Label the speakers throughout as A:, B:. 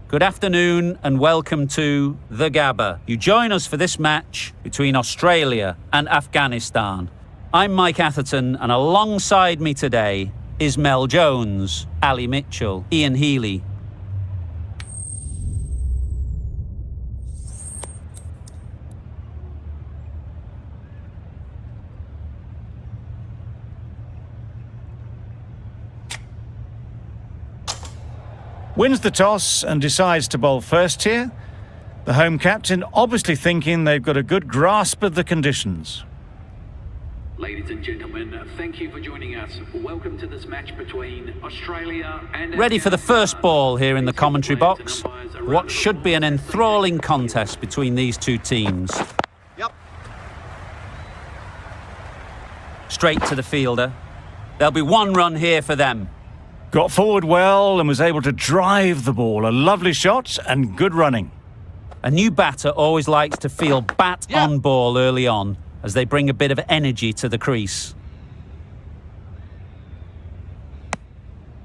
A: Good afternoon and welcome to The Gabba. You join us for this match between Australia and Afghanistan. I'm Mike Atherton and alongside me today is Mel Jones, Ali Mitchell, Ian Healy.
B: Wins the toss and decides to bowl first here. The home captain obviously thinking they've got a good grasp of the conditions.
C: Ladies and gentlemen, thank you for joining us. Welcome to this match between Australia and...
A: Ready for the first ball here in the commentary box. What should be an enthralling contest between these two teams.
D: Yep.
A: Straight to the fielder. There'll be one run here for them.
B: Got forward well and was able to drive the ball. A lovely shot and good running.
A: A new batter always likes to feel bat on ball early on, as they bring a bit of energy to the crease.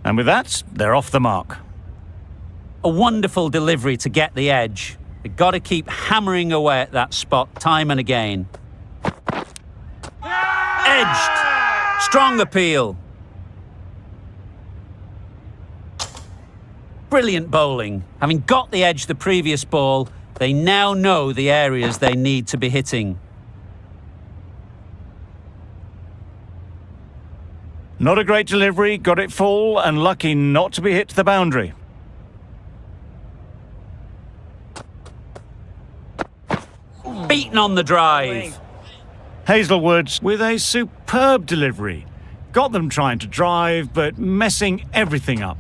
B: And with that, they're off the mark.
A: A wonderful delivery to get the edge. They've got to keep hammering away at that spot time and again. Edged. Strong appeal. Brilliant bowling. Having got the edge the previous ball, they now know the areas they need to be hitting.
B: Not a great delivery, got it full and lucky not to be hit to the boundary.
A: Beaten on the drive.
B: Hazlewood with a superb delivery. Got them trying to drive, but messing everything up.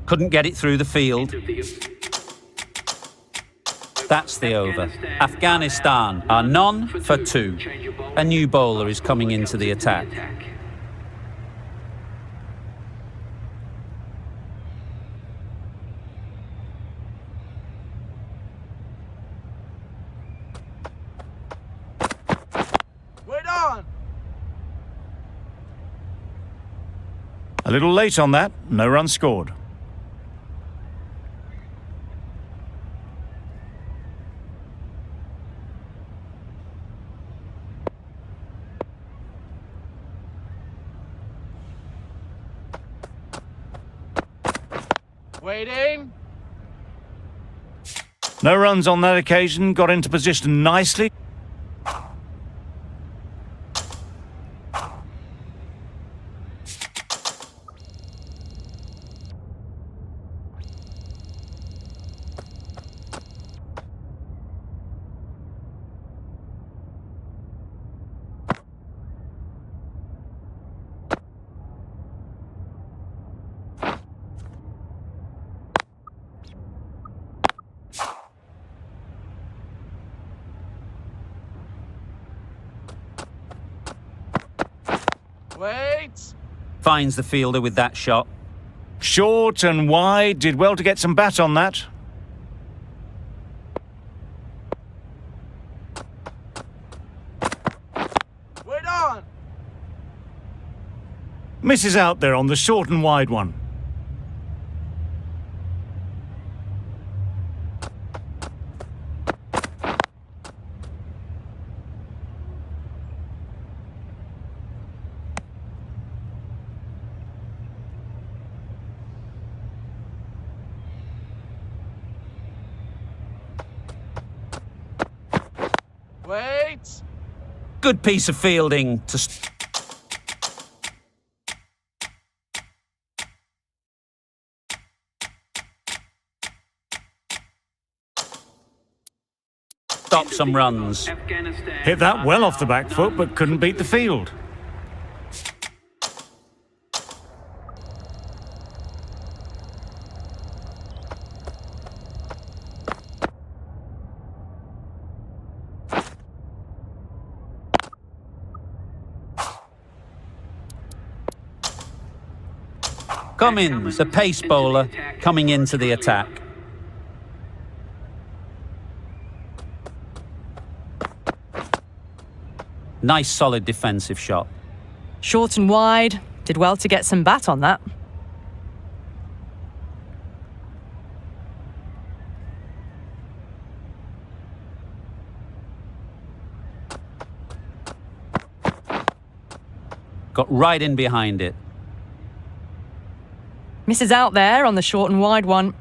A: Couldn't get it through the field. That's the over. Afghanistan are none for two. A new bowler is coming into the attack.
D: We're on.
B: A little late on that, no run scored.
D: Waiting.
B: No runs on that occasion, got into position nicely.
D: Wait.
A: Finds the fielder with that shot.
B: Short and wide, did well to get some bat on that.
D: We're on.
B: Misses out there on the short and wide one.
D: Wait.
A: Good piece of fielding to stop some runs.
B: Hit that well off the back foot, but couldn't beat the field.
A: Cummins, the pace bowler, coming into the attack. Nice solid defensive shot.
E: Short and wide. Did well to get some bat on that.
A: got right in behind it.
E: Misses out there on the short and wide one.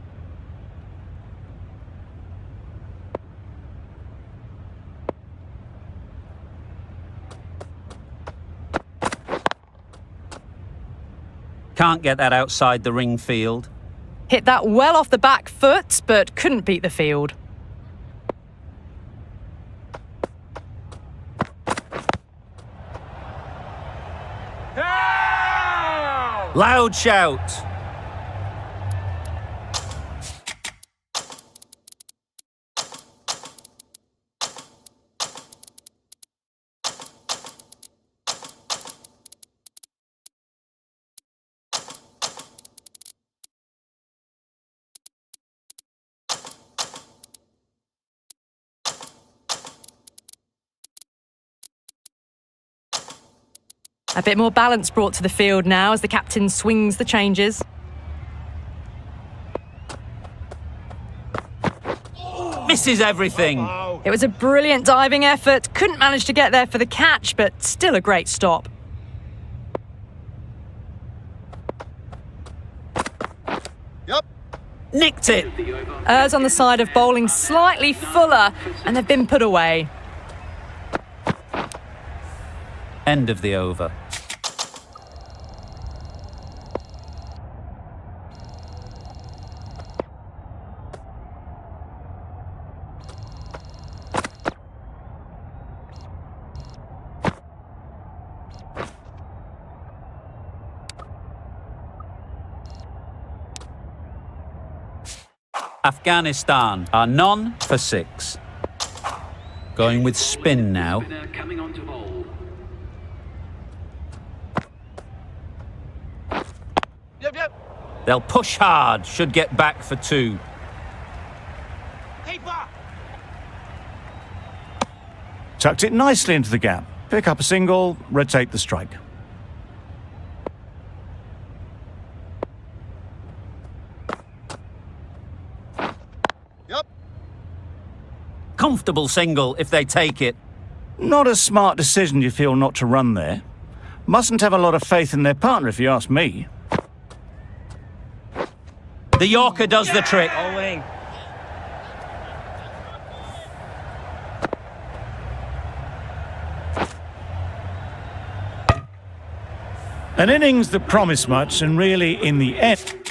A: Can't get that outside the ring field.
E: Hit that well off the back foot, but couldn't beat the field.
A: Loud shout.
E: A bit more balance brought to the field now as the captain swings the changes.
A: Misses everything.
E: It was a brilliant diving effort. Couldn't manage to get there for the catch, but still a great stop.
A: Nicked it.
E: Errs on the side of bowling slightly fuller, and they've been put away.
A: End of the over. Afghanistan are none for 6. Going with spin now.
C: Spinner coming on to bowl.
D: Yep.
A: They'll push hard, should get back for 2.
D: Keeper.
B: Tucked it nicely into the gap. Pick up a single, rotate the strike.
A: Comfortable single if they take it.
B: Not a smart decision, you feel, not to run there. Mustn't have a lot of faith in their partner, if you ask me.
A: The Yorker does the trick.
B: An innings that promised much, and really, in the end,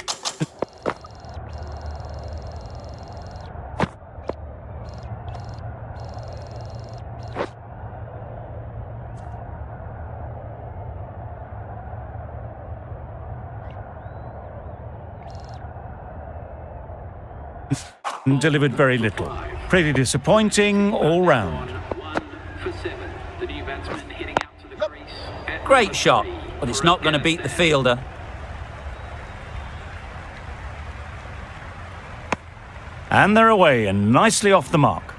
B: delivered very little. Pretty disappointing all round.
C: 1 for 7. The new batsman heading out to the crease. at
A: Great
C: number
A: shot,
C: 3
A: but it's
C: for
A: not going to beat the
C: Afghanistan.
A: fielder.
B: And they're away and nicely off the mark.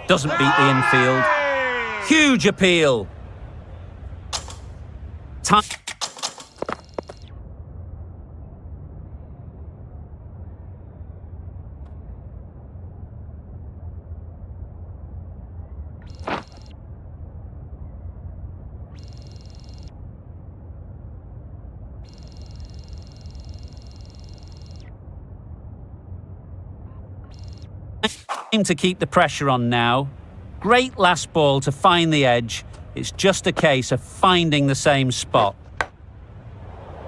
A: Doesn't beat the infield. Huge appeal. Time. Time to keep the pressure on now. Great last ball to find the edge. It's just a case of finding the same spot.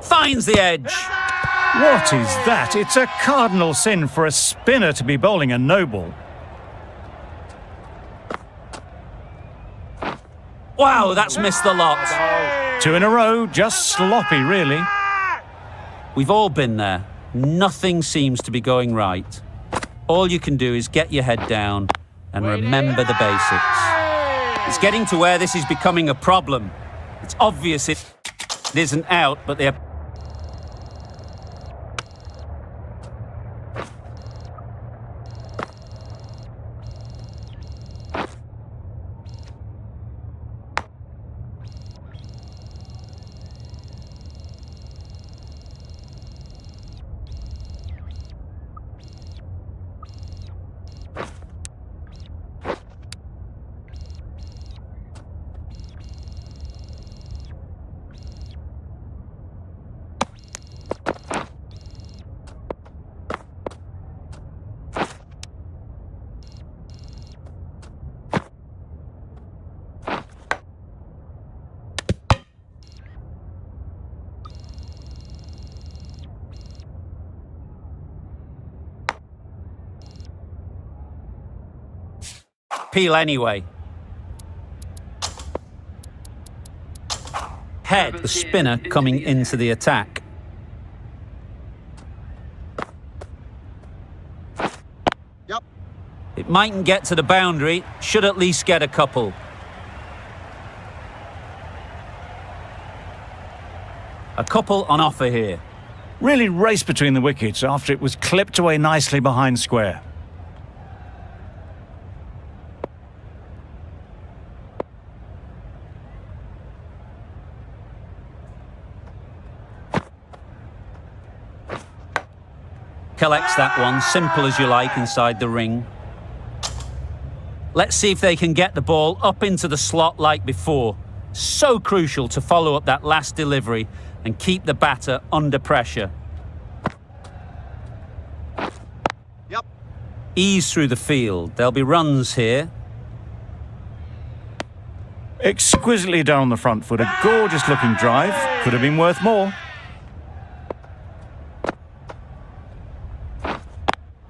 A: Finds the edge.
B: What is that? It's a cardinal sin for a spinner to be bowling a no ball.
A: Wow, that's missed the lot.
B: 2 in a row, just sloppy, really.
A: We've all been there. Nothing seems to be going right. All you can do is get your head down and remember the basics. It's getting to where this is becoming a problem. It's obvious it isn't out, but they're... peel anyway. Head, the spinner coming into the attack.
F: Yep.
A: It mightn't get to the boundary, should at least get a couple. A couple on offer here.
B: Really raced between the wickets after it was clipped away nicely behind square.
A: Collects that one, simple as you like, inside the ring. Let's see if they can get the ball up into the slot like before. So crucial to follow up that last delivery and keep the batter under pressure.
F: Yep.
A: Ease through the field. There'll be runs here.
B: Exquisitely done on the front foot. A gorgeous looking drive. Could have been worth more.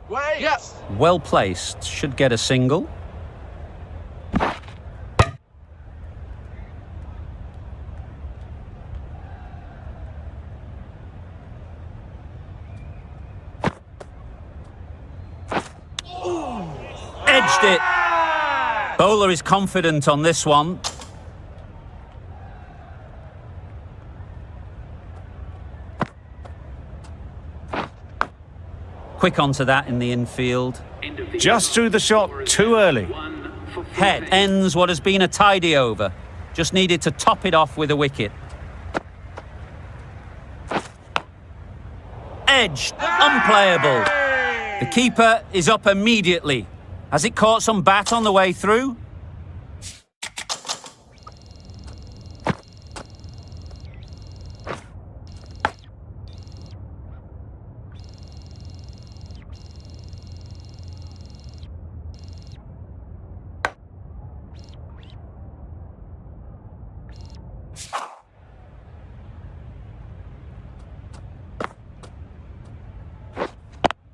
D: Wait! Yes!
A: Well placed. Should get a single. Edged it. Bowler is confident on this one. Quick onto that in the infield.
B: Just threw the shot too early.
A: Head ends what has been a tidy over. Just needed to top it off with a wicket. Edged. Unplayable. The keeper is up immediately. Has it caught some bat on the way through?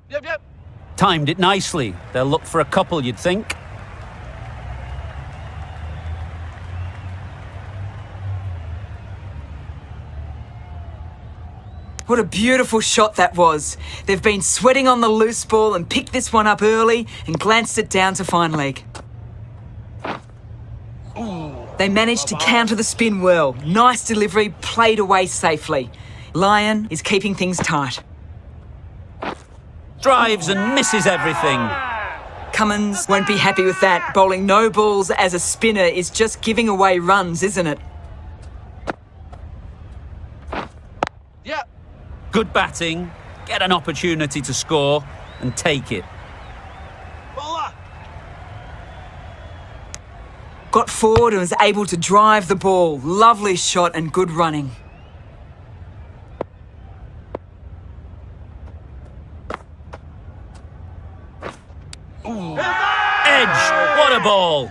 D: Yep.
A: Timed it nicely. They'll look for a couple, you'd think.
G: What a beautiful shot that was. They've been sweating on the loose ball and picked this one up early and glanced it down to fine leg. They managed to counter the spin well. Nice delivery, played away safely. Lyon is keeping things tight.
A: Drives and misses everything.
G: Cummins won't be happy with that. Bowling no balls as a spinner is just giving away runs, isn't it?
D: Yep.
A: Good batting. Get an opportunity to score and take it.
D: Bowler!
G: Got forward and was able to drive the ball. Lovely shot and good running.
A: Edge. What a ball.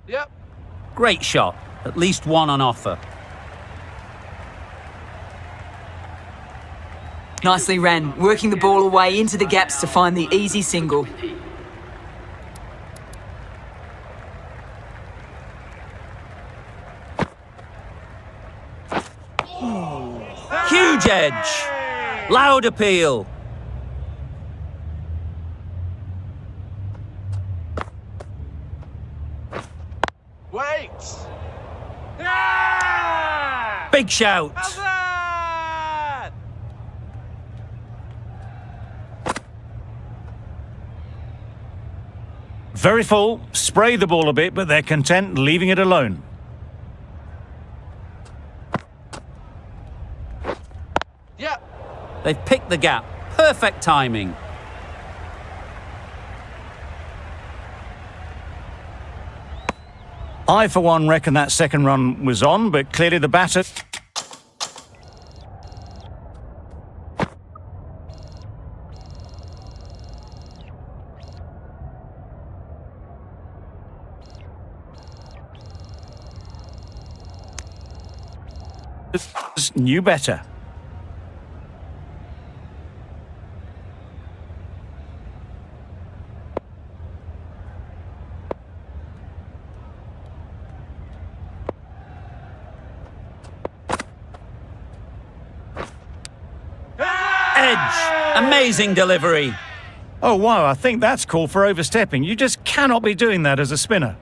D: Yep.
A: Great shot. At least one on offer.
G: Nicely ran, working the ball away into the gaps to find the easy single.
A: Huge edge. Loud appeal.
D: Wait!
A: Big shout.
D: Hazard!
B: Very full, spray the ball a bit, but they're content leaving it alone.
D: Yep.
A: They've picked the gap. Perfect timing.
B: I, for one, reckon that second run was on, but clearly the batter... knew better.
A: Edge. Amazing delivery.
B: Oh, wow, I think that's called for overstepping. You just cannot be doing that as a spinner.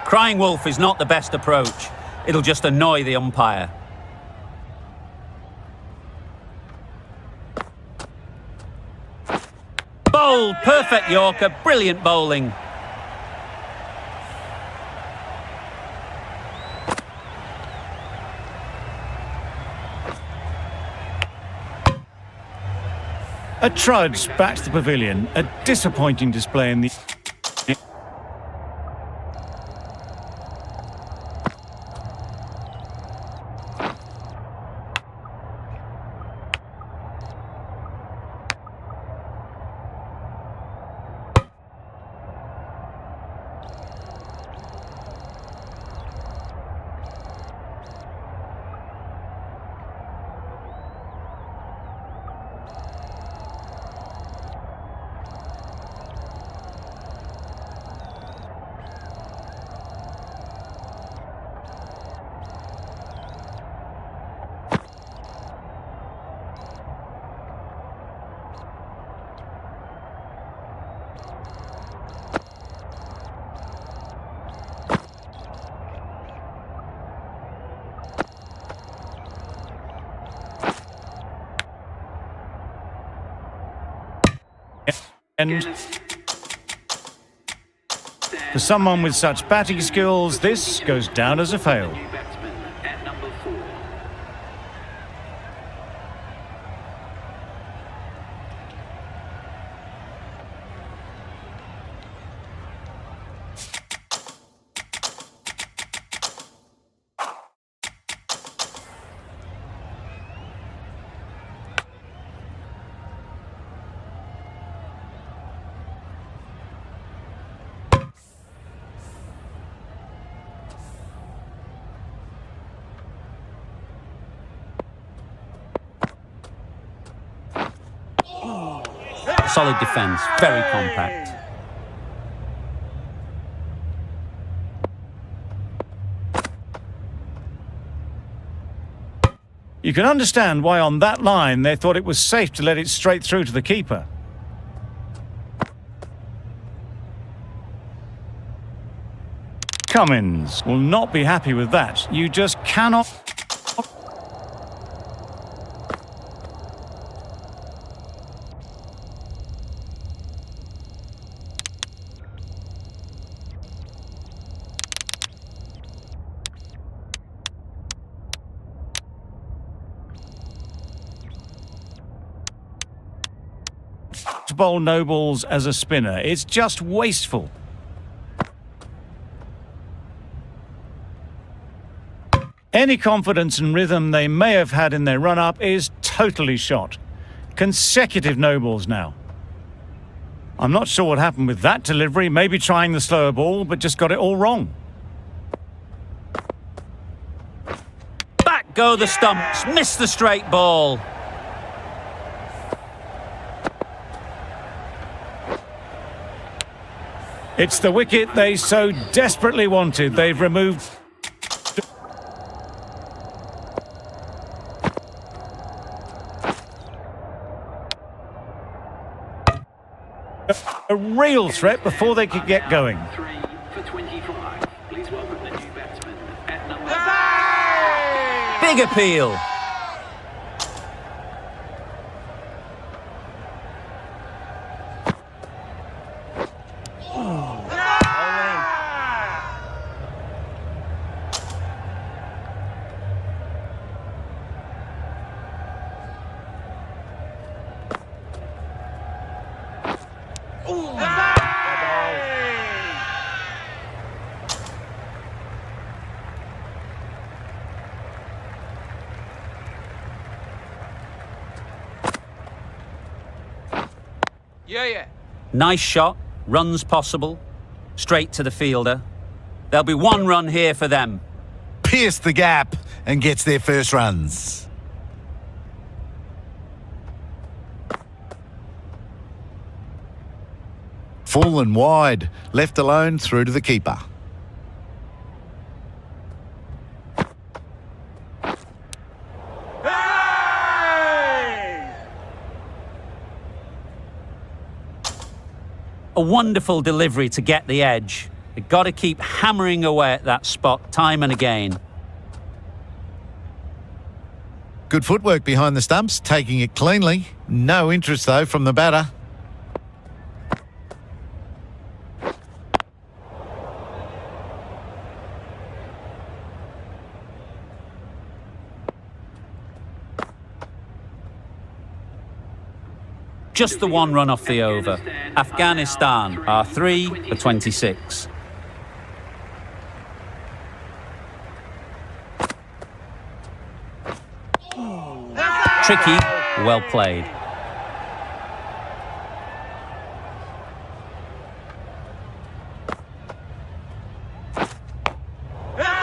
A: Crying wolf is not the best approach. It'll just annoy the umpire. Bowled. Perfect Yorker. Brilliant bowling.
B: A trudge back to the pavilion. A disappointing display in the... And for someone with such batting skills, this goes down as a fail.
C: New batsman at number 4.
A: Solid defence. Very compact.
B: You can understand why on that line they thought it was safe to let it straight through to the keeper. Cummins will not be happy with that. You just cannot... to bowl no balls as a spinner. It's just wasteful. Any confidence and rhythm they may have had in their run-up is totally shot. Consecutive no balls now. I'm not sure what happened with that delivery. Maybe trying the slower ball, but just got it all wrong.
A: Back go the stumps. Missed the straight ball.
B: It's the wicket they so desperately wanted. They've removed... a real threat before they could get going.
C: 3 for 25. Please welcome the new batsman at number
A: Big appeal.
D: Yeah.
A: Nice shot. Runs possible. straight to the fielder. There'll be one run here for them.
H: Pierced the gap and gets their first runs. Full and wide, left alone through to the keeper.
A: A wonderful delivery to get the edge. They've got to keep hammering away at that spot time and again.
H: Good footwork behind the stumps, taking it cleanly. No interest, though, from the batter.
A: Just the one run off the over. Afghanistan are 3 for 26. Tricky, well played.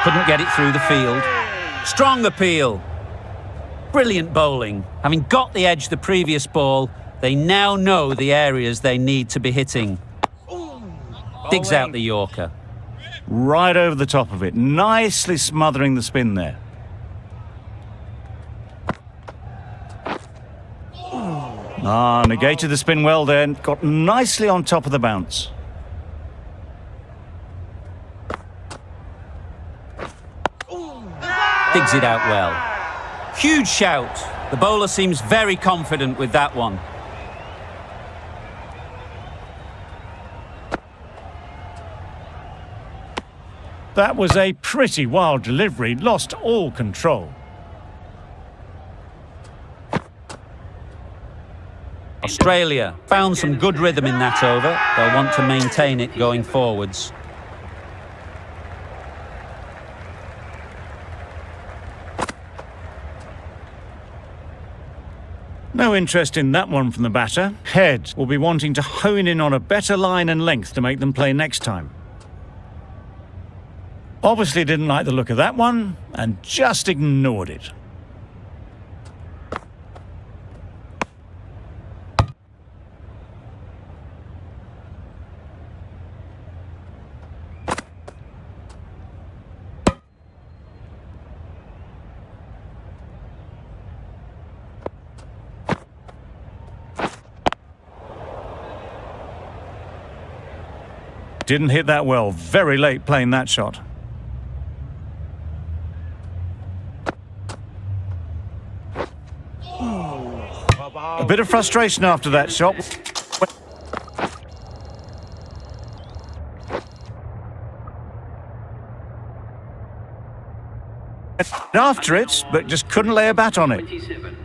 A: Couldn't get it through the field. Strong appeal. Brilliant bowling. Having got the edge the previous ball, they now know the areas they need to be hitting. Digs out the Yorker.
B: Right over the top of it, nicely smothering the spin there. Negated the spin well then, got nicely on top of the bounce.
A: Digs it out well. Huge shout. The bowler seems very confident with that one.
B: That was a pretty wild delivery, lost all control.
A: Australia found some good rhythm in that over. They'll want to maintain it going forwards.
B: No interest in that one from the batter. Head will be wanting to hone in on a better line and length to make them play next time. Obviously didn't like the look of that one and just ignored it. Didn't hit that well. Very late playing that shot. A bit of frustration after that shot. After it, but just couldn't lay a bat on it.
C: 27.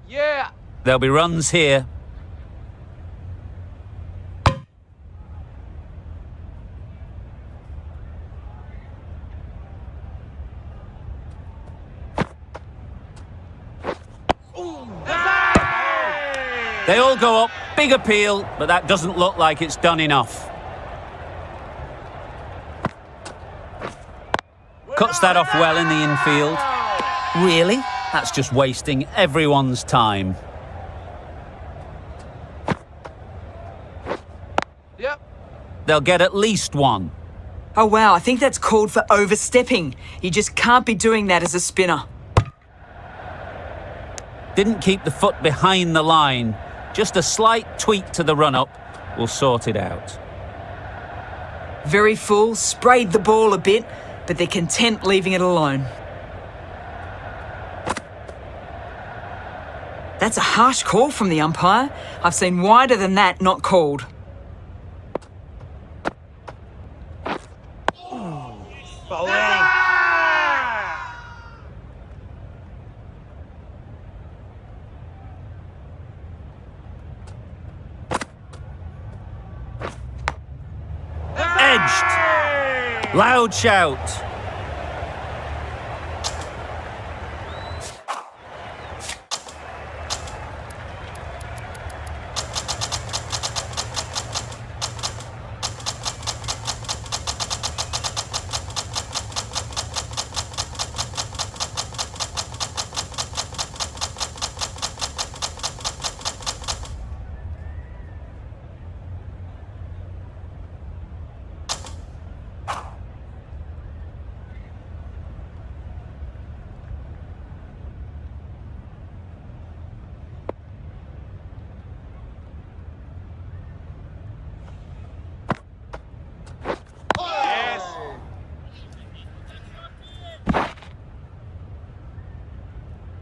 D: Yeah.
A: There'll be runs here. They all go up, big appeal, but that doesn't look like it's done enough. Cuts that off well in the infield. Really? That's just wasting everyone's time.
D: Yep.
A: They'll get at least one.
G: Oh wow, I think that's called for overstepping. You just can't be doing that as a spinner.
A: Didn't keep the foot behind the line. Just a slight tweak to the run-up will sort it out.
G: Very full, sprayed the ball a bit, but they're content leaving it alone. That's a harsh call from the umpire. I've seen wider than that not called.
D: Bowling.
A: Edged. Loud shout.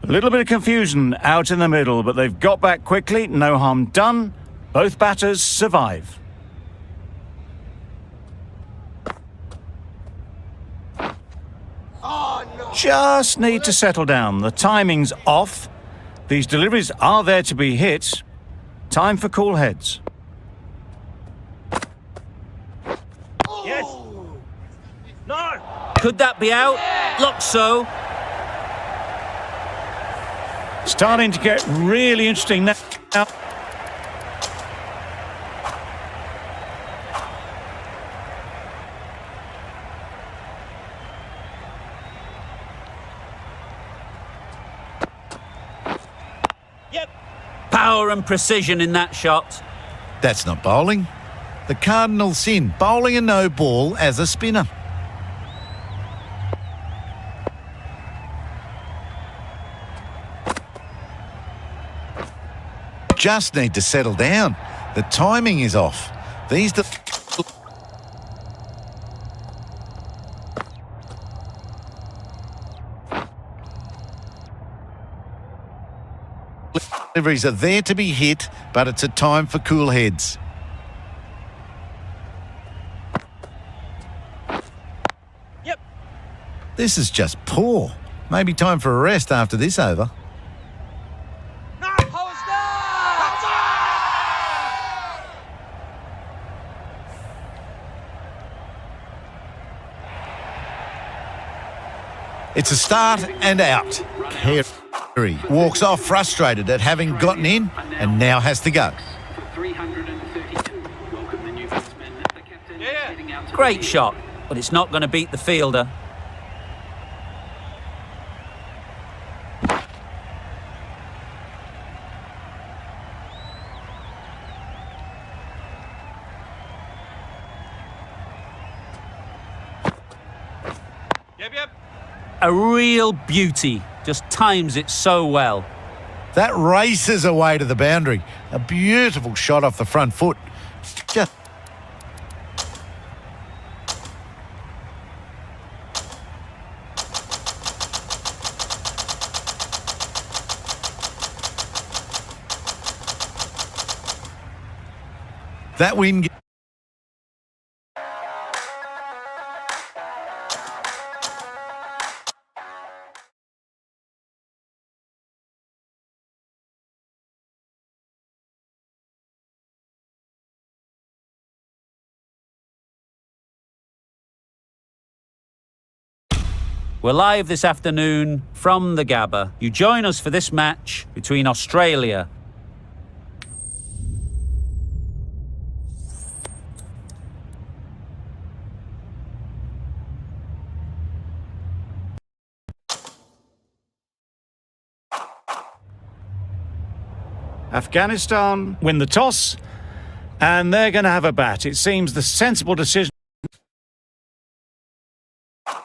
B: A little bit of confusion out in the middle, but they've got back quickly, no harm done. Both batters survive. Just need to settle down. The timing's off. These deliveries are there to be hit. Time for cool heads.
D: Yes. No.
A: Could that be out? Looks so.
B: Starting to get really interesting now.
D: Yep.
A: Power and precision in that shot.
H: That's not bowling. The cardinal sin, bowling a no ball as a spinner. Just need to settle down. The timing is off. These deliveries are there to be hit, but it's a time for cool heads.
D: Yep.
H: This is just poor. Maybe time for a rest after this over.
D: No. Hold down.
H: It's a start and out. Carey walks off frustrated at having gotten in and now has to go.
C: For 332. Welcome the new batsman, the captain,
D: Yeah.
C: heading out to
A: Great
C: the
A: shot, but it's not going to beat the fielder.
D: Yep.
A: A real beauty. Just times it so well.
H: That races away to the boundary. A beautiful shot off the front foot. Just that win.
A: We're live this afternoon from the Gabba. You join us for this match between Australia
B: Afghanistan win the toss, and they're going to have a bat. It seems the sensible decision.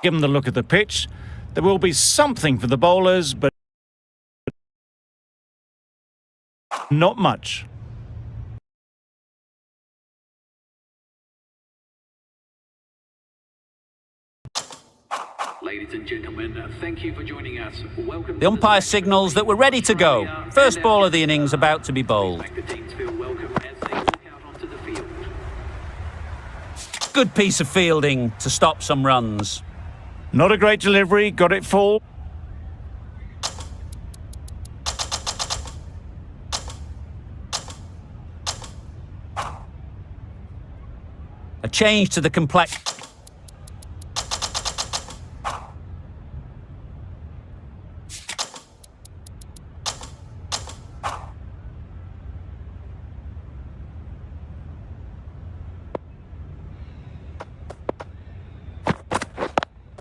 B: Given the look at the pitch, there will be something for the bowlers, but not much.
C: Ladies and gentlemen, thank you for joining us. Welcome.
A: The umpire signals that we're ready to go. First ball of the innings about to be bowled.
C: Make the teams feel welcome as they walk out onto the field.
A: Good piece of fielding to stop some runs.
B: Not a great delivery, got it full.
A: A change to the complex.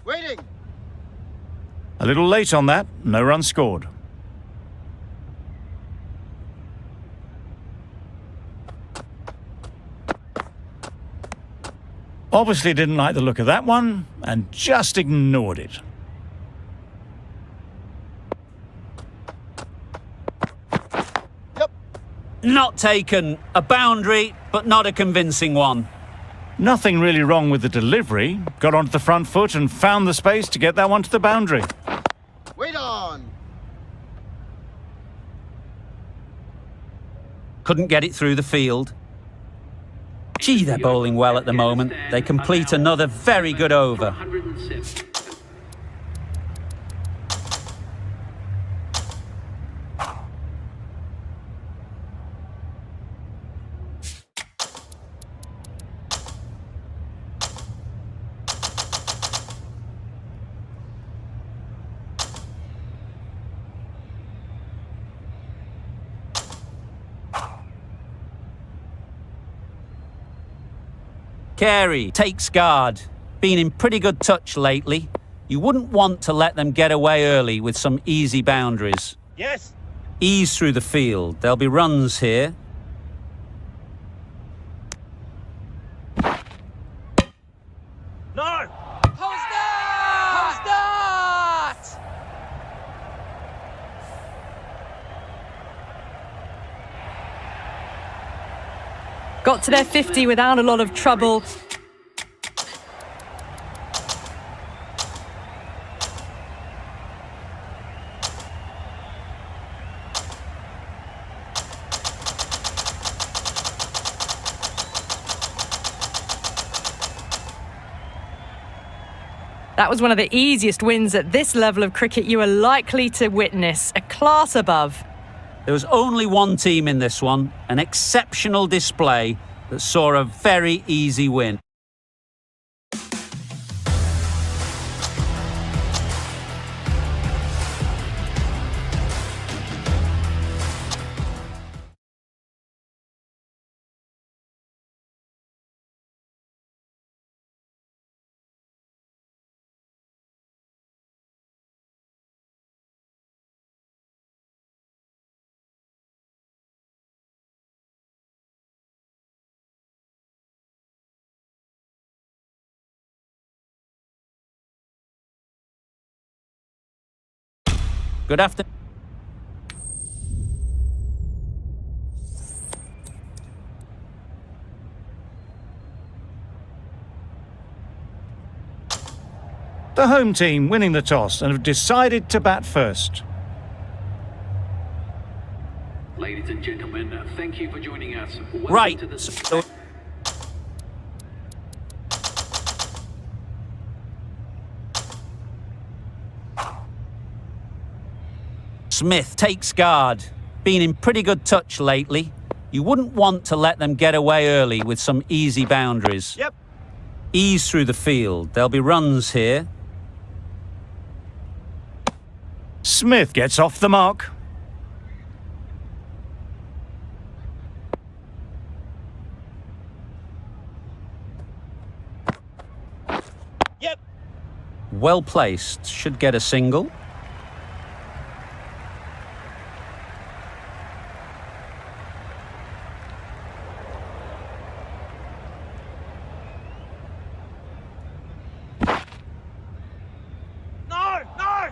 F: Waiting.
B: A little late on that, no run scored. Obviously didn't like the look of that one and just ignored it.
A: Not taken. A boundary, but not a convincing one.
B: Nothing really wrong with the delivery. Got onto the front foot and found the space to get that one to the boundary.
F: Wait on.
A: Couldn't get it through the field. Gee, they're bowling well at the moment. They complete another very good over.
C: 107.
A: Carey takes guard. Been in pretty good touch lately. You wouldn't want to let them get away early with some easy boundaries.
D: Yes.
A: Ease through the field. There'll be runs here.
D: No.
G: How's that?
E: Got to their 50 without a lot of trouble. That was one of the easiest wins at this level of cricket you are likely to witness, a class above.
A: There was only one team in this one, an exceptional display that saw a very easy win. Good afternoon.
B: The home team winning the toss and have decided to bat first.
C: Ladies and gentlemen, thank you for joining us. Welcome
A: Right.
C: to this
A: So- Smith takes guard. Been in pretty good touch lately. You wouldn't want to let them get away early with some easy boundaries.
D: Yep.
A: Ease through the field. There'll be runs here.
B: Smith gets off the mark.
D: Yep.
A: Well placed. Should get a single.
D: No. No.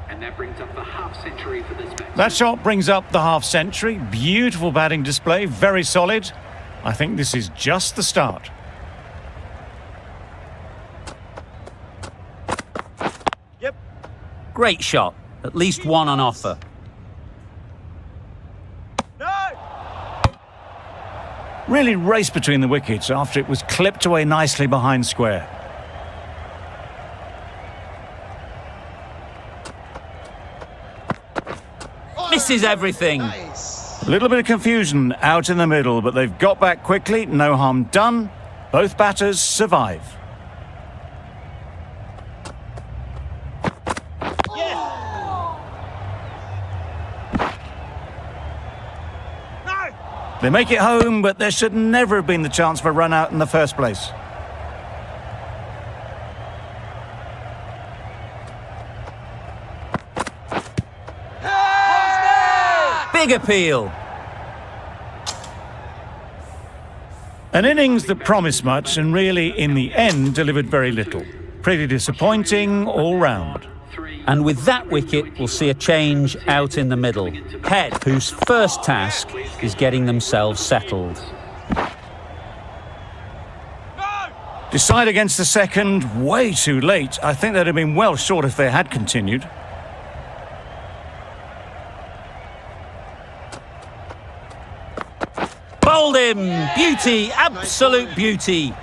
C: And that brings up the half century for this match.
B: That shot brings up the half century. Beautiful batting display, very solid. I think this is just the start.
D: Yep.
A: Great shot. At least one on offer.
D: No.
B: Really raced between the wickets after it was clipped away nicely behind square.
A: Misses everything.
F: Nice.
B: A little bit of confusion out in the middle, but they've got back quickly. No harm done. Both batters survive.
D: Yes. No.
B: They make it home, but there should never have been the chance for a run out in the first place.
A: Big appeal.
B: An innings that promised much and really, in the end, delivered very little. Pretty disappointing all round.
A: And with that wicket, we'll see a change out in the middle. Head, whose first task is getting themselves settled.
B: Decide against the second, way too late. I think they'd have been well short if they had continued.
A: Bowled him! Beauty, absolute beauty.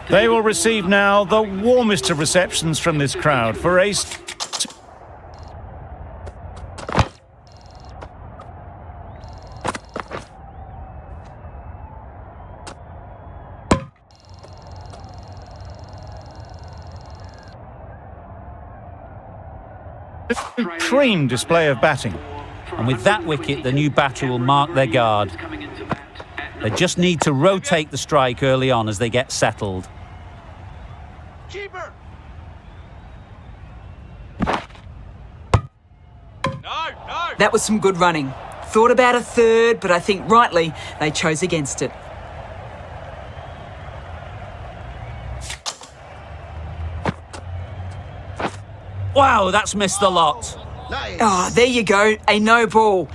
B: They will receive now the warmest of receptions from this crowd for a supreme display of batting.
A: And with that wicket, the new batter will mark their guard. They just need to rotate the strike early on as they get settled.
D: Keeper!
G: That was some good running. Thought about a third, but I think rightly they chose against it.
A: Wow, that's missed the lot.
F: Nice.
G: Ah, there you go, a no ball.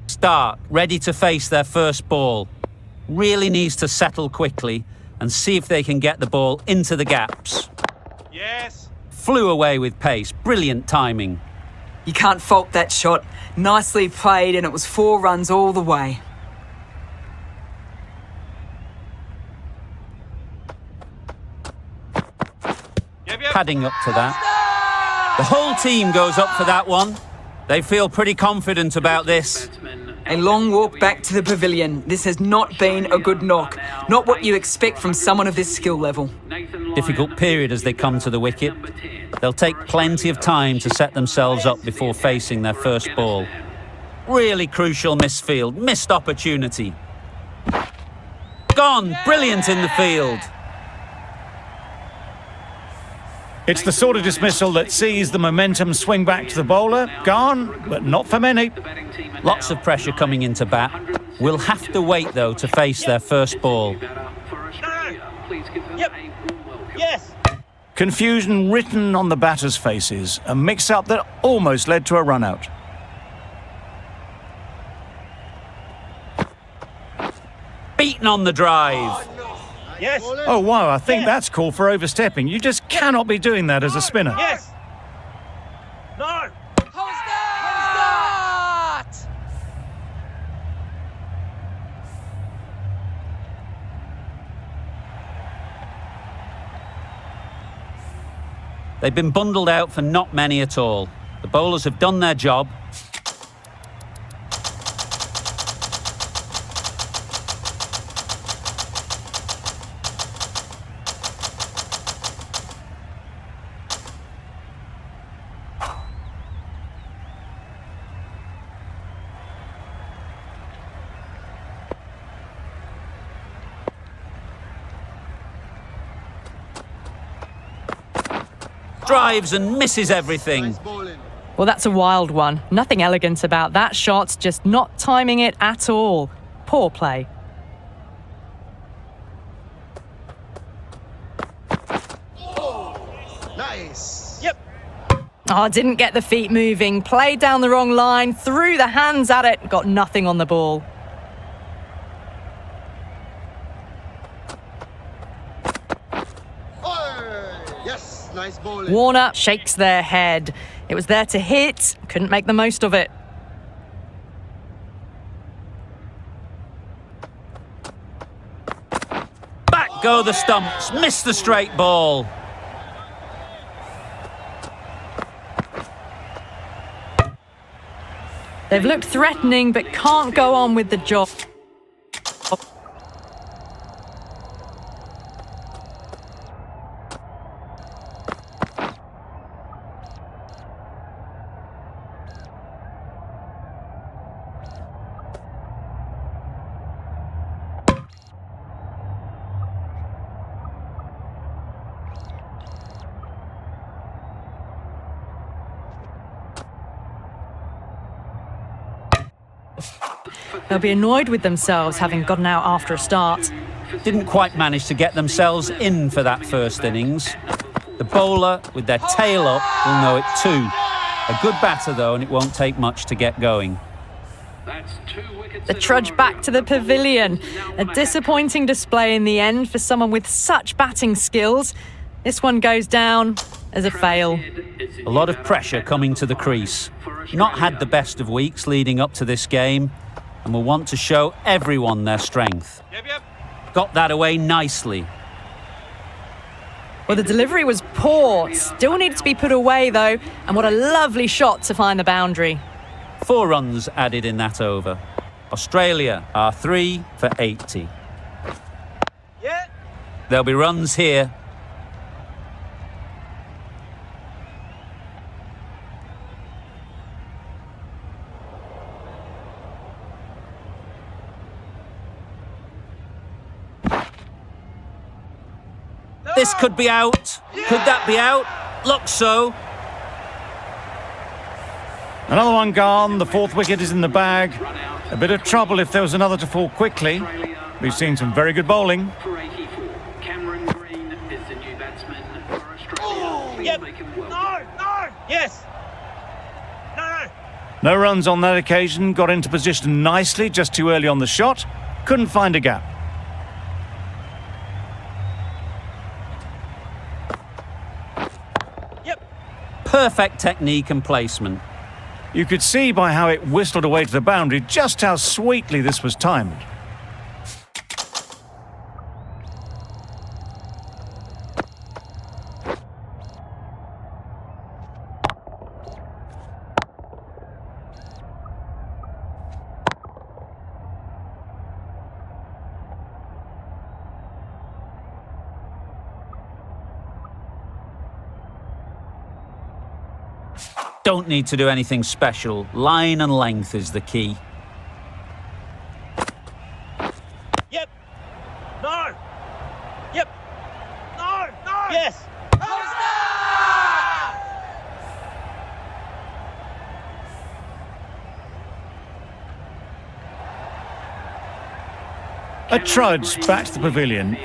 A: Stark, ready to face their first ball. Really needs to settle quickly and see if they can get the ball into the gaps.
D: Yes!
A: Flew away with pace. Brilliant timing.
G: You can't fault that shot. Nicely played, and it was 4 runs all the way.
A: Padding up to that. The whole team goes up for that one. They feel pretty confident about this.
G: A long walk back to the pavilion. This has not been a good knock. Not what you expect from someone of this skill level.
A: Difficult period as they come to the wicket. They'll take plenty of time to set themselves up before facing their first ball. Really crucial misfield. Missed opportunity. Gone. Brilliant in the field.
B: It's the sort of dismissal that sees the momentum swing back to the bowler. Gone, but not for many.
A: Lots of pressure coming into bat. We'll have to wait, though, to face their first ball.
D: Yep! Yes!
B: Confusion written on the batters' faces. A mix-up that almost led to a run-out.
A: Beaten on the drive.
D: Yes!
B: Oh, wow, I think that's called for overstepping. You just cannot be doing that as a spinner.
D: Yes! No!
A: They've been bundled out for not many at all. The bowlers have done their job. Drives and misses everything.
F: Nice bowling.
E: Well, that's a wild one. Nothing elegant about that shot, just not timing it at all. Poor play.
F: Nice.
D: Yep!
E: Oh, didn't get the feet moving, played down the wrong line, threw the hands at it, got nothing on the ball.
F: Oh, yes, nice bowling.
E: Warner shakes their head. It was there to hit, couldn't make the most of it.
A: Back go the stumps. Missed the straight ball.
E: They've looked threatening, but can't go on with the job. They'll be annoyed with themselves having gotten out after a start.
A: Didn't quite manage to get themselves in for that first innings. The bowler, with their tail up, will know it too. A good batter, though, and it won't take much to get going.
C: That's 2 wickets.
E: The trudge back to the pavilion. A disappointing display in the end for someone with such batting skills. This one goes down as a fail.
A: A lot of pressure coming to the crease. Not had the best of weeks leading up to this game and will want to show everyone their strength. Got that away nicely.
E: Well, the delivery was poor. Still needed to be put away, though. And what a lovely shot to find the boundary.
A: 4 runs added in that over. Australia are 3 for 80.
D: Yeah.
A: There'll be runs here. This could be out. Could that be out? Looks so.
B: Another one gone. The 4th wicket is in the bag. A bit of trouble if there was another to fall quickly. We've seen some very good bowling.
C: For 84, Cameron Green is the new batsman for Australia. Please
D: Yep.
C: make him welcome.
D: No. Yes. No.
B: No runs on that occasion. Got into position nicely, just too early on the shot. Couldn't find a gap.
A: Perfect technique and placement.
B: You could see by how it whistled away to the boundary just how sweetly this was timed.
A: Don't need to do anything special. Line and length is the key.
D: Yep. No. Yep. No. Yes.
B: A trudge back to the pavilion.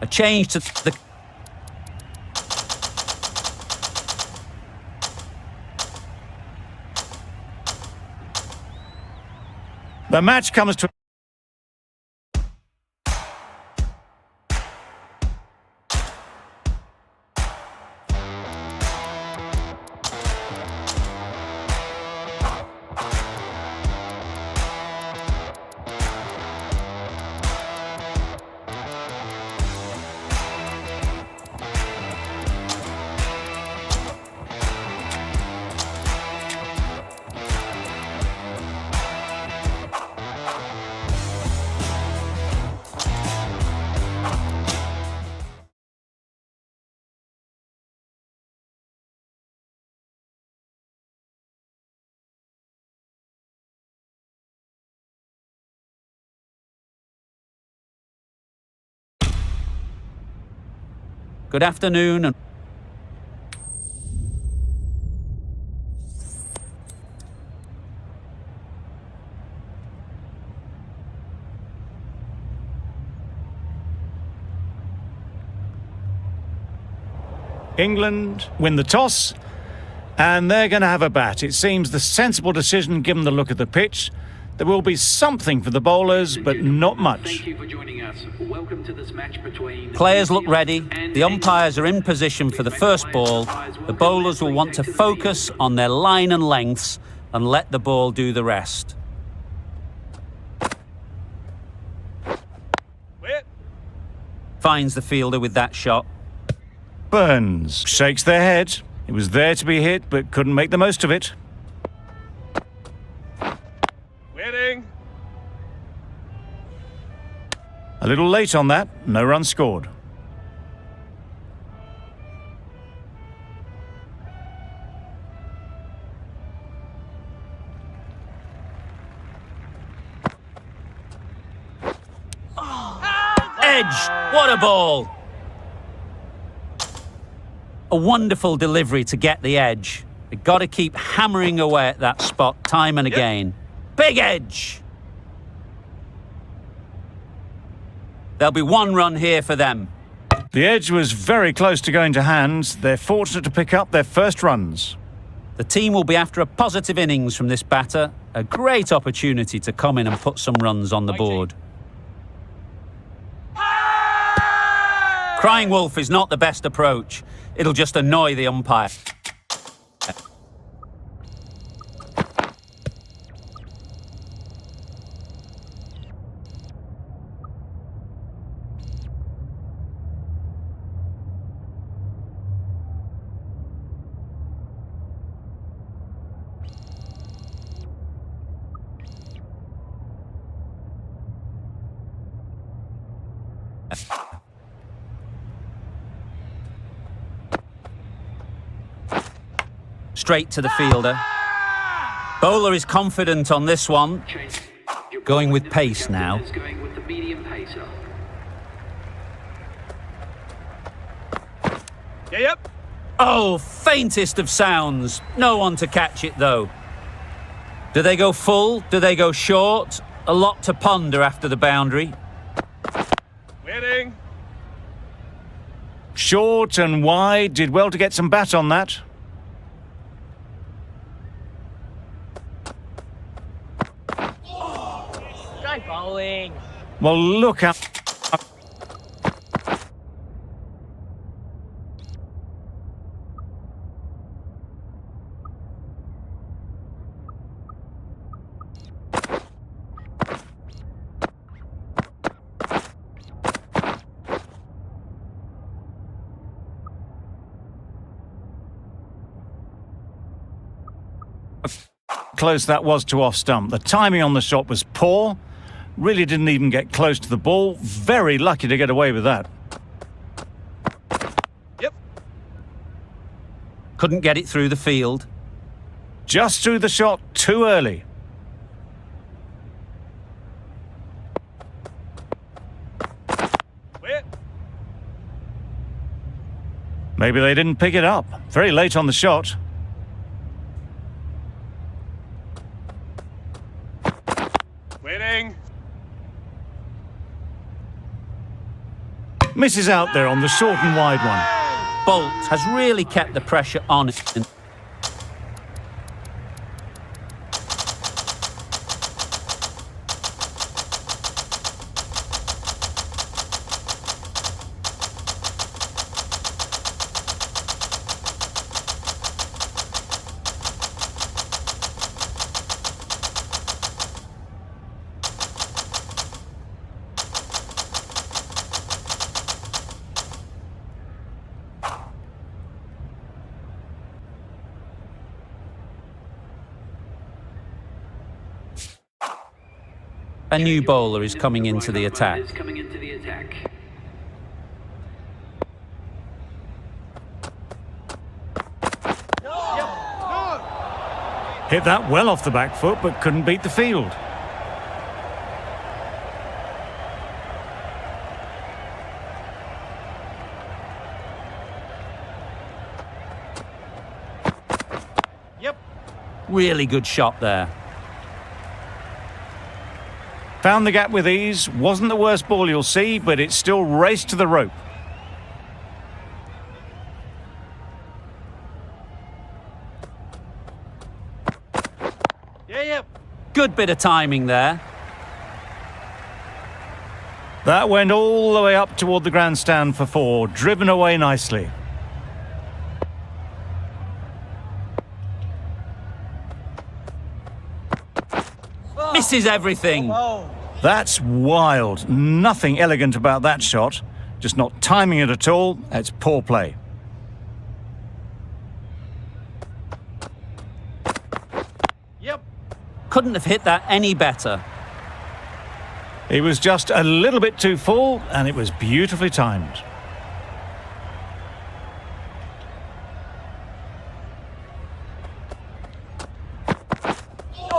A: A change to the...
B: The match comes to...
A: Good afternoon and...
B: England win the toss, and they're going to have a bat. It seems the sensible decision given the look of the pitch. There will be something for the bowlers, but not much.
C: Thank you for joining us. Welcome to this match between...
A: Players look ready. The umpires are in position for the first ball. The bowlers will want to focus on their line and lengths and let the ball do the rest. Finds the fielder with that shot.
B: Burns shakes their head. It was there to be hit, but couldn't make the most of it.
D: Winning.
B: A little late on that. No run scored.
A: Edge! What a ball! A wonderful delivery to get the edge. They've got to keep hammering away at that spot time and again. Big edge! There'll be 1 run here for them.
B: The edge was very close to going to hands. They're fortunate to pick up their first runs.
A: The team will be after a positive innings from this batter. A great opportunity to come in and put some runs on the board. Crying wolf is not the best approach. It'll just annoy the umpire. Straight to the fielder. Bowler is confident on this one. Going with pace now.
C: Going with the medium pacer.
D: Yep.
A: Oh, faintest of sounds. No one to catch it, though. Do they go full? Do they go short? A lot to ponder after the boundary.
D: Waiting.
B: Short and wide. Did well to get some bat on that.
D: Try bowling.
B: Well, look out. Close that was to off stump. The timing on the shot was poor. Really didn't even get close to the ball. Very lucky to get away with that.
D: Yep.
A: Couldn't get it through the field.
B: Just threw the shot too early.
D: Wait.
B: Maybe they didn't pick it up. Very late on the shot.
D: Waiting.
B: Misses out there on the short and wide one.
A: Bolt has really kept the pressure on it. A new bowler is coming into the attack.
C: Is coming into the attack.
B: Hit that well off the back foot, but couldn't beat the field.
D: Yep.
A: Really good shot there.
B: Found the gap with ease. Wasn't the worst ball you'll see, but it still raced to the rope.
D: Yep.
A: Good bit of timing there.
B: That went all the way up toward the grandstand for 4. Driven away nicely.
A: Misses everything.
B: That's wild. Nothing elegant about that shot. Just not timing it at all. That's poor play.
D: Yep.
A: Couldn't have hit that any better.
B: He was just a little bit too full, and it was beautifully timed.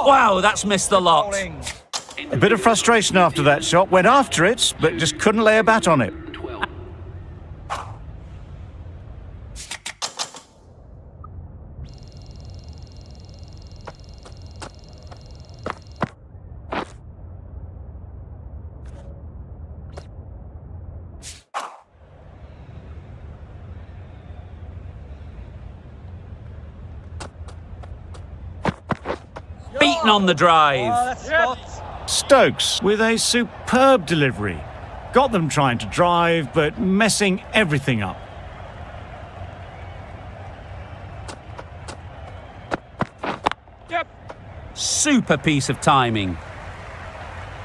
A: Wow, that's missed the lot.
B: A bit of frustration after that shot. Went after it, but just couldn't lay a bat on it.
C: 12.
A: Beaten on the drive.
D: That's spot.
B: Stokes with a superb delivery. Got them trying to drive, but messing everything up.
D: Yep.
A: Super piece of timing.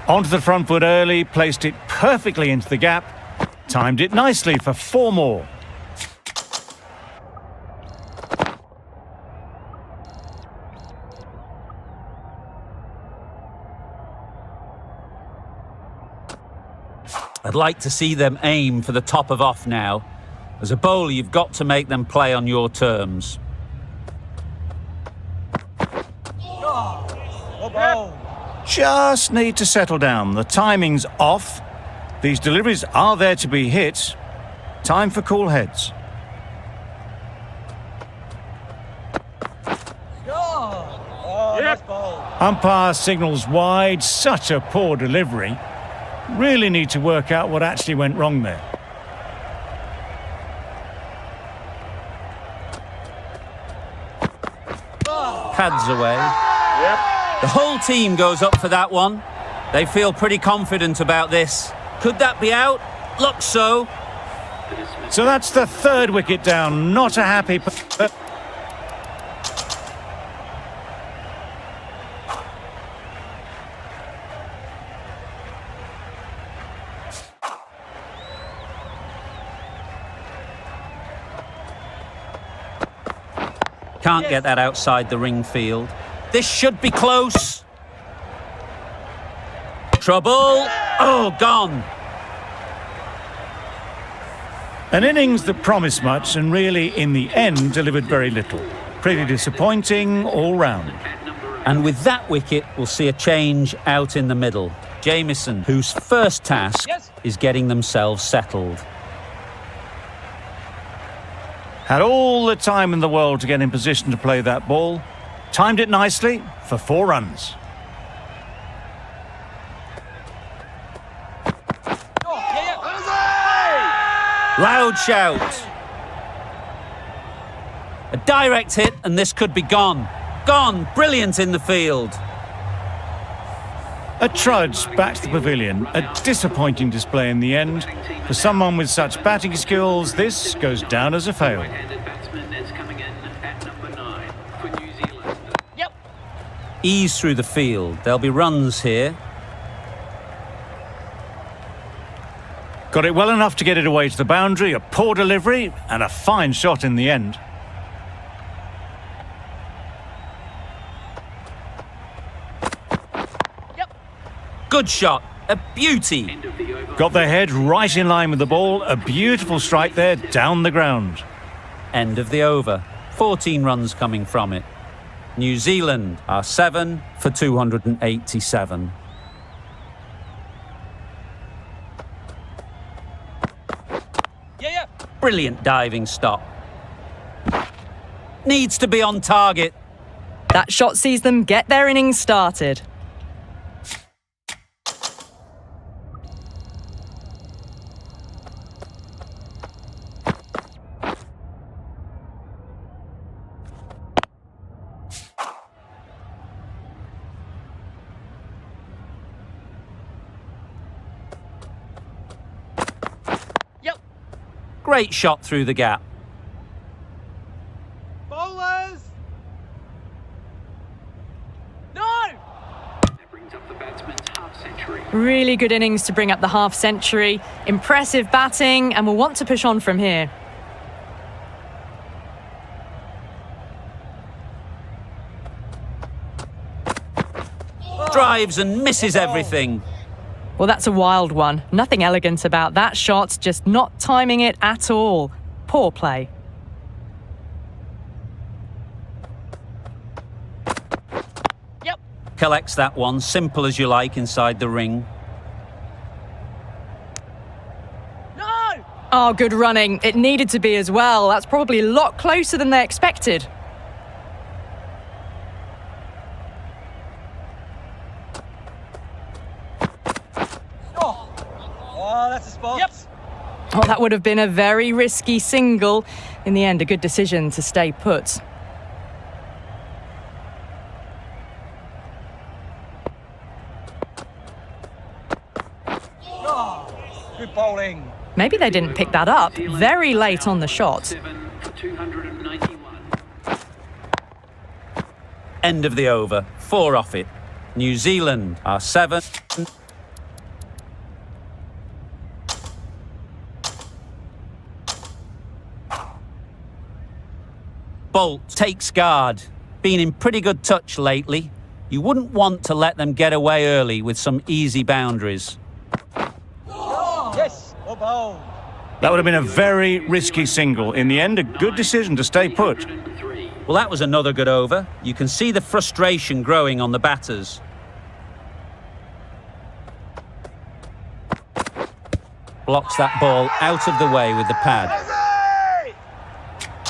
B: Onto the front foot early, placed it perfectly into the gap. Timed it nicely for 4 more.
A: I'd like to see them aim for the top of off now. As a bowler, you've got to make them play on your terms.
B: Just need to settle down. The timing's off. These deliveries are there to be hit. Time for cool heads. Umpire signals wide. Such a poor delivery. Really need to work out what actually went wrong there.
A: Pads away. The whole team goes up for that one. They feel pretty confident about this. Could that be out? Looks so.
B: So that's the 3rd wicket down. Not a happy...
A: Can't get that outside the ring field. This should be close. Trouble. Oh, gone.
B: An innings that promised much and really, in the end, delivered very little. Pretty disappointing all round.
A: And with that wicket, we'll see a change out in the middle. Jamieson, whose first task is getting themselves settled.
B: Had all the time in the world to get in position to play that ball. Timed it nicely for 4 runs.
A: Loud shout. A direct hit and this could be gone. Gone. Brilliant in the field.
B: A trudge back to the pavilion. A disappointing display in the end. For someone with such batting skills, this goes down as a fail.
C: Right-handed batsman is coming in at number 9 for New Zealand.
A: Ease through the field. There'll be runs here.
B: Got it well enough to get it away to the boundary. A poor delivery and a fine shot in the end.
A: Good shot. A beauty.
C: End of the over.
B: Got their head right in line with the ball. A beautiful strike there down the ground.
A: End of the over. 14 runs coming from it. New Zealand are 7 for 287. Brilliant diving stop. Needs to be on target.
E: That shot sees them get their innings started.
A: Great shot through the gap.
D: Bowlers! No!
C: That brings up the batsman's half-century.
E: Really good innings to bring up the half-century. Impressive batting, and we'll want to push on from here.
A: Drives and misses everything.
E: Well, that's a wild one. Nothing elegant about that shot, just not timing it at all. Poor play.
A: Collects that one, simple as you like, inside the ring.
D: No!
E: Oh, good running. It needed to be as well. That's probably a lot closer than they expected.
D: Oh, that's a spot.
E: Oh, that would have been a very risky single. In the end, a good decision to stay put.
D: bowling.
E: Maybe they didn't pick that up very late on the shot.
C: 7 for 291.
A: End of the over. 4 off it. New Zealand are 7. Bolt takes guard. Been in pretty good touch lately. You wouldn't want to let them get away early with some easy boundaries.
D: Yes, or bowl.
B: That would have been a very risky single. In the end, a good decision to stay put.
C: 303.
A: Well, that was another good over. You can see the frustration growing on the batters. Blocks that ball out of the way with the pad.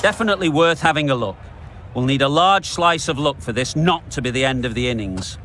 A: Definitely worth having a look. We'll need a large slice of luck for this not to be the end of the innings.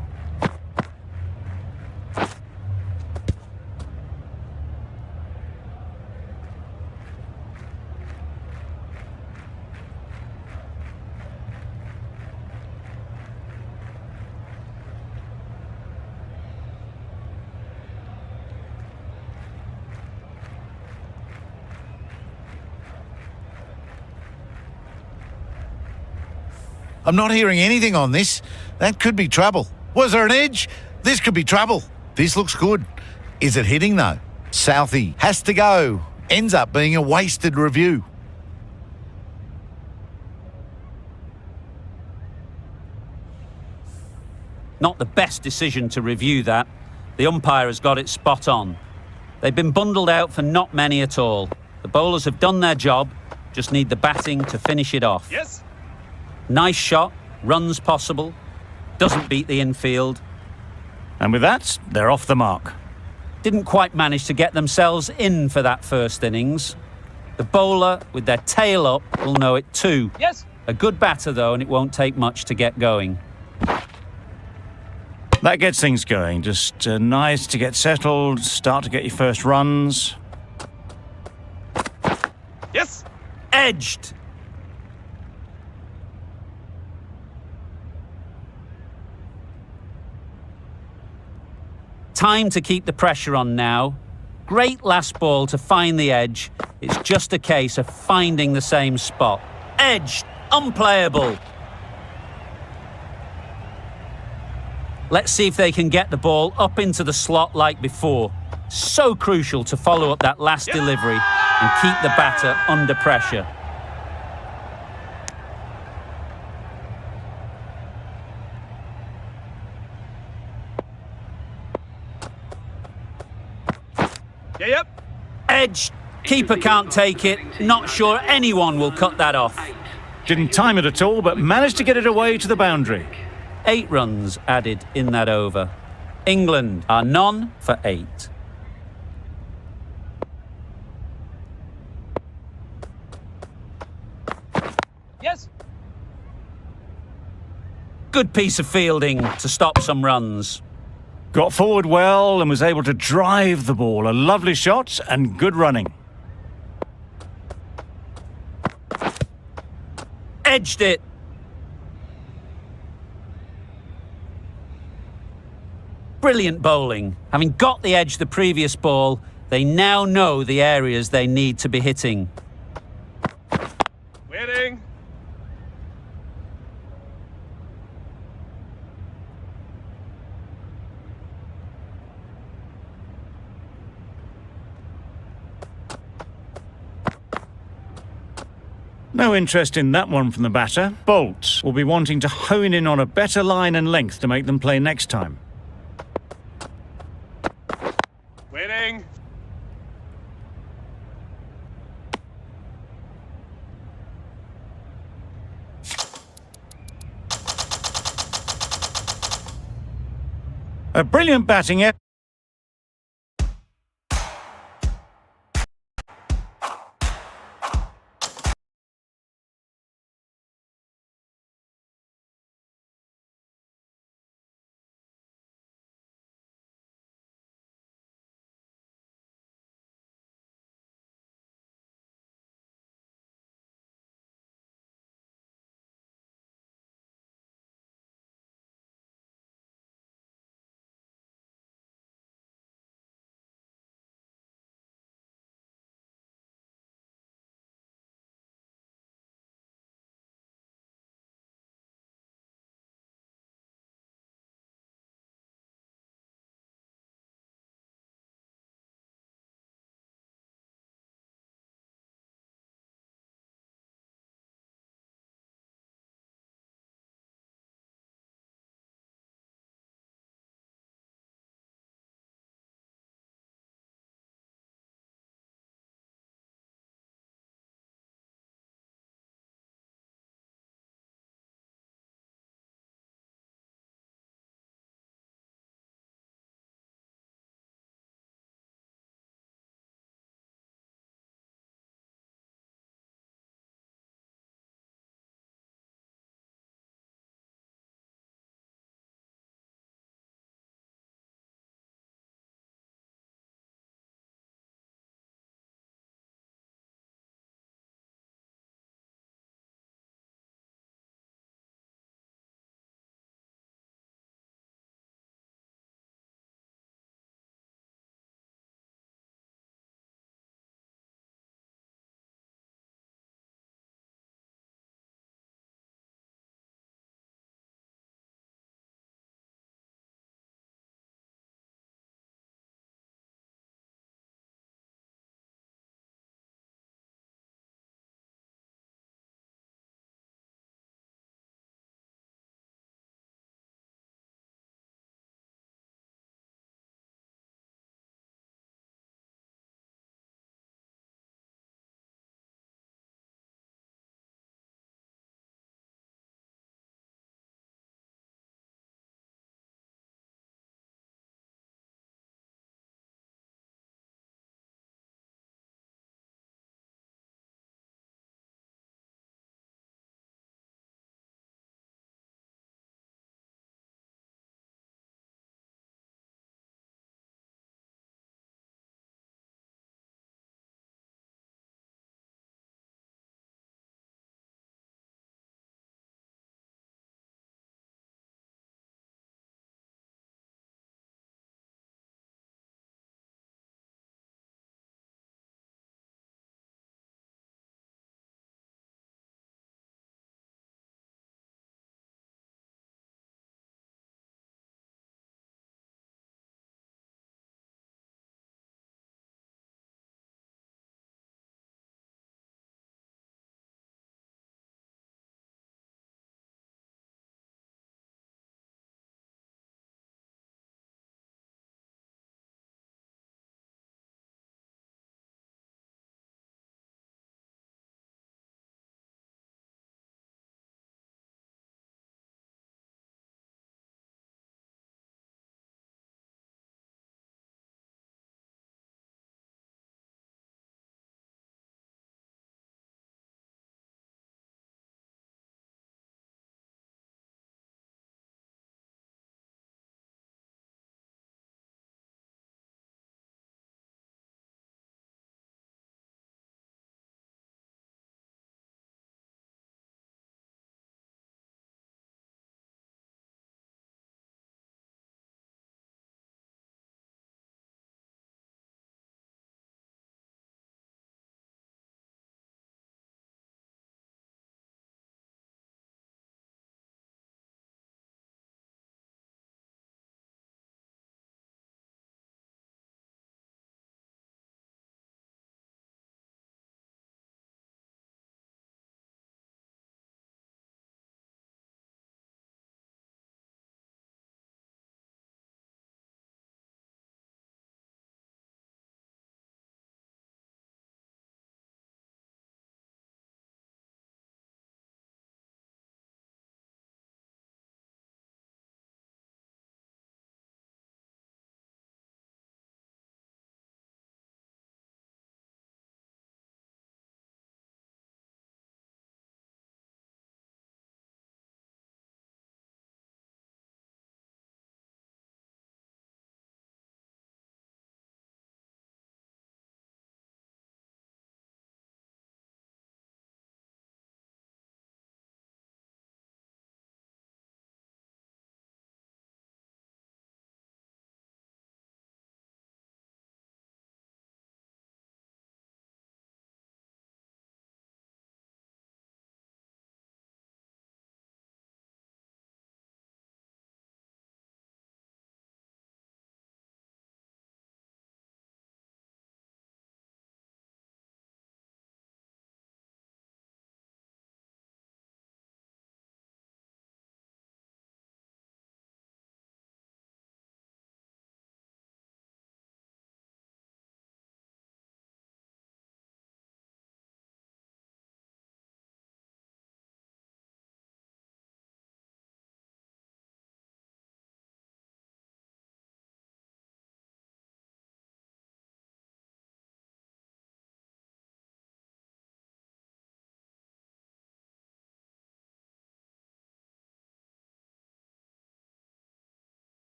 H: I'm not hearing anything on this. That could be trouble. Was there an edge? This could be trouble. This looks good. Is it hitting though? Southie has to go. Ends up being a wasted review.
A: Not the best decision to review that. The umpire has got it spot on. They've been bundled out for not many at all. The bowlers have done their job, just need the batting to finish it off.
D: Yes.
A: Nice shot, runs possible, doesn't beat the infield.
B: And with that, they're off the mark.
A: Didn't quite manage to get themselves in for that first innings. The bowler, with their tail up, will know it too.
D: Yes.
A: A good batter though, and it won't take much to get going.
B: That gets things going. Just nice to get settled, start to get your first runs.
D: Yes.
A: Edged! Time to keep the pressure on now. Great last ball to find the edge. It's just a case of finding the same spot. Edged! Unplayable! Let's see if they can get the ball up into the slot like before. So crucial to follow up that last delivery and keep the batter under pressure.
D: Yep.
A: Edge. Keeper can't take it. Not sure anyone will cut that off.
B: Didn't time it at all, but managed to get it away to the boundary.
A: 8 runs added in that over. England are none for 8.
D: Yes.
A: Good piece of fielding to stop some runs.
B: Got forward well and was able to drive the ball. A lovely shot and good running.
A: Edged it. Brilliant bowling. Having got the edge the previous ball, they now know the areas they need to be hitting.
D: Winning.
B: No interest in that one from the batter. Bolt will be wanting to hone in on a better line and length to make them play next time.
D: Winning.
B: A brilliant batting effort.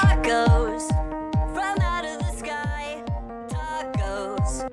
I: Tacos from out of the sky. Tacos.